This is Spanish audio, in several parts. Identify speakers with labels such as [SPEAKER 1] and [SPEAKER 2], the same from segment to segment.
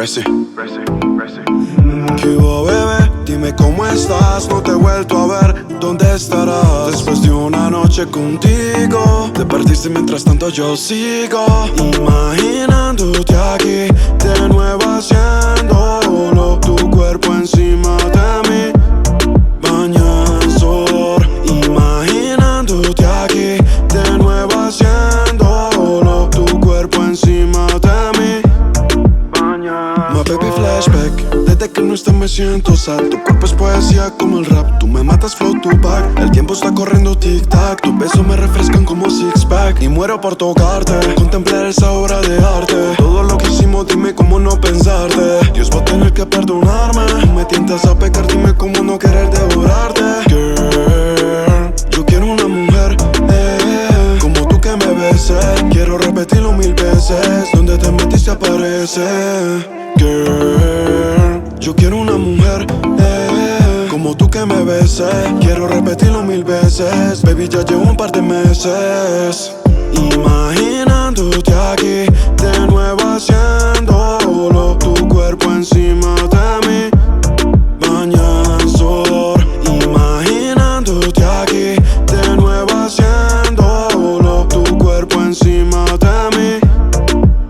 [SPEAKER 1] Reci. ¿Qué hubo, bebé? Dime cómo estás, no te he vuelto a ver. ¿Dónde estarás? Después de una noche contigo, te partiste mientras tanto yo sigo imaginándote aquí, de nuevo haciéndolo. Tu cuerpo encima de mí, baña en sudor. Imaginándote aquí, de nuevo haciéndolo. Tu cuerpo encima de mí, my baby flashback. Desde que no estás me siento sad. Tu cuerpo es poesía como el rap. Tú me matas flow Tupac. El tiempo está corriendo tic-tac. Tus besos me refrescan como six-pack. Y muero por tocarte, contemplar esa obra de arte. Todo lo que hicimos, dime cómo no pensarte. Dios va a tener que perdonarme. Tú me tientas a pecar, dime cómo no querer devorarte. Girl, yo quiero una mujer como tú que me beses. Quiero repetirlo 1000 veces. Donde te metiste aparece. Girl, yo quiero una mujer como tú que me beses. Quiero repetirlo 1000 veces. Baby, ya llevo un par de meses imaginándote aquí, de nuevo haciéndolo. Tu cuerpo encima de mí, baña en sudor. Imaginándote aquí, de nuevo haciéndolo. Tu cuerpo encima de mí,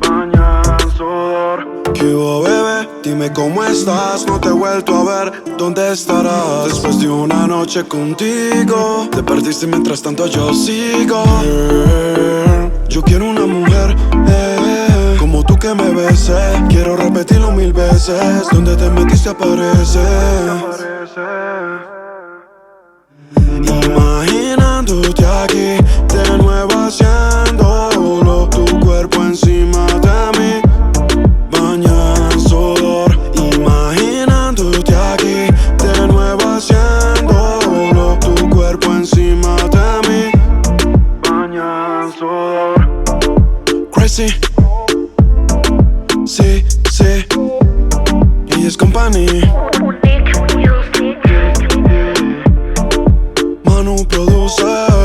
[SPEAKER 1] baña en sudor. ¿Qué hubo, bebé? Dime cómo estás, no te he vuelto a ver. ¿Dónde estarás? Después de una noche contigo, te perdiste mientras tanto yo sigo. Girl, yo quiero una mujer como tú que me beses. Quiero repetirlo 1000 veces. Donde te metiste aparece. Imaginándote aquí, de nuevo haciéndolo. Tu cuerpo encima de mí, baña en sudor. Imaginándote aquí, de nuevo haciéndolo. Tu cuerpo encima de mí, baña en sudor. Crazy, sí, sí. Y es company. Manu produce.